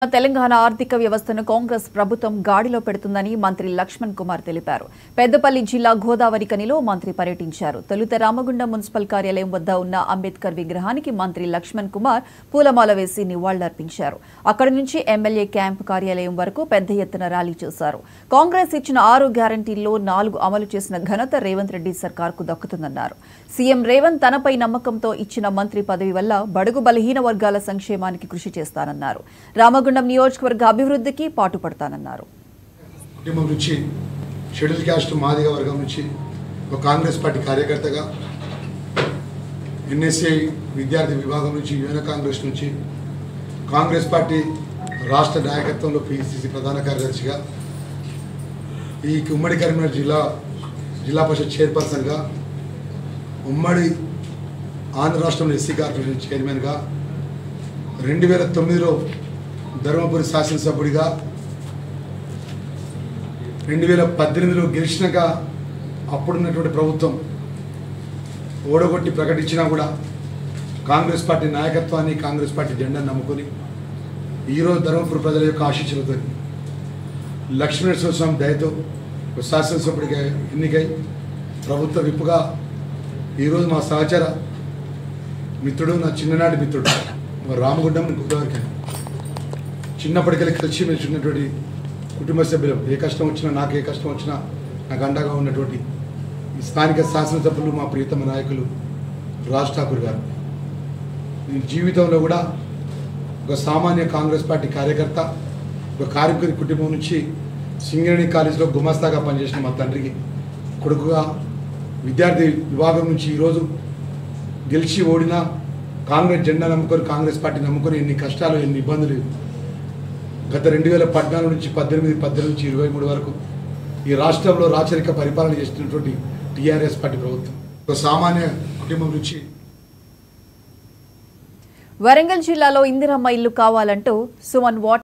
తెలంగాణ ఆర్థిక వ్యవస్థను కాంగ్రెస్ ప్రభుత్వం గాడిలో పెడుతుందని మంత్రి లక్ష్మణ్ కుమార్ తెలిపారు. పెద్దపల్లి జిల్లా గోదావరికనిలో మంత్రి పర్యటించారు. తొలుత రామగుండం మున్సిపల్ కార్యాలయం వద్ద ఉన్న అంబేద్కర్ విగ్రహానికి మంత్రి లక్ష్మణ్ కుమార్ పూలమాల వేసి నివాళులర్పించారు. అక్కడి నుంచి ఎమ్మెల్యే క్యాంపు కార్యాలయం వరకు పెద్ద ఎత్తున ర్యాలీ చేశారు. కాంగ్రెస్ ఇచ్చిన 6 గ్యారంటీల్లో 4 అమలు చేసిన ఘనత రేవంత్ రెడ్డి సర్కార్కు దక్కుతుందన్నారు. సీఎం రేవంత్ తనపై నమ్మకంతో ఇచ్చిన మంత్రి పదవి వల్ల బడుగు బలహీన వర్గాల సంక్షేమానికి కృషి చేస్తానన్నారు. రామగుండం నియోజకవర్గ అభివృద్ధికి పాటుపడతానన్నారు. కుటుంబం నుంచి షెడ్యూల్ క్యాస్ట్ మాదిగ వర్గం నుంచి ఒక కాంగ్రెస్ పార్టీ కార్యకర్తగా, ఎన్ఎస్ఏ విద్యార్థి విభాగం నుంచి, యువన కాంగ్రెస్ నుంచి కాంగ్రెస్ పార్టీ రాష్ట్ర నాయకత్వంలో పిసిసి ప్రధాన కార్యదర్శిగా, ఈ ఉమ్మడి కరీంనగర్ జిల్లా పరిషత్ చైర్పర్సన్గా, ఉమ్మడి ఆంధ్ర రాష్ట్రంలో ఎస్సీ కార్పొరేషన్ చైర్మన్గా, 2009లో ధర్మపురి శాసనసభ్యుడిగా, 2018లో గెలిచినాక అప్పుడున్నటువంటి ప్రభుత్వం ఓడగొట్టి ప్రకటించినా కూడా కాంగ్రెస్ పార్టీ నాయకత్వాన్ని, కాంగ్రెస్ పార్టీ జెండాను నమ్ముకొని ఈరోజు ధర్మపురి ప్రజల యొక్క ఆశీస్సులతో లక్ష్మీనరసింహ స్వామి దయతో శాసనసభ్యుడిగా ఎన్నికై ప్రభుత్వ విప్పుగా ఈరోజు మా సహచర మిత్రుడు, నా చిన్ననాటి మిత్రుడు రామగుండం గోదావరికని చిన్నప్పటికెళ్ళి కలిసి మెలిసి ఉన్నటువంటి కుటుంబ సభ్యులు, ఏ కష్టం వచ్చినా, నాకు ఏ కష్టం వచ్చినా నాకు అండగా ఉన్నటువంటి ఈ స్థానిక శాసనసభ్యులు, మా ప్రియతమ నాయకులు రాజ్ ఠాకూర్ గారు. నేను జీవితంలో కూడా ఒక సామాన్య కాంగ్రెస్ పార్టీ కార్యకర్త, ఒక కార్మికుడి కుటుంబం నుంచి సింగరేణి కాలేజీలో గుమస్తాగా పనిచేసిన మా తండ్రికి కొడుకుగా, విద్యార్థి విభాగం నుంచి ఈరోజు గెలిచి ఓడిన కాంగ్రెస్ జెండా నమ్ముకొని, కాంగ్రెస్ పార్టీ నమ్ముకొని ఎన్ని కష్టాలు, ఎన్ని ఇబ్బందులు గత 2014 నుంచి 18 నుంచి 23 వరకు ఈ రాష్ట్రంలో రాచరిక పరిపాలన చేస్తున్నటువంటి టీఆర్ఎస్ పార్టీ ప్రభుత్వం ఒక సామాన్య కుటుంబం నుంచి. వరంగల్ జిల్లాలో ఇందిరమ్మ ఇల్లు కావాలంటూ సుమన్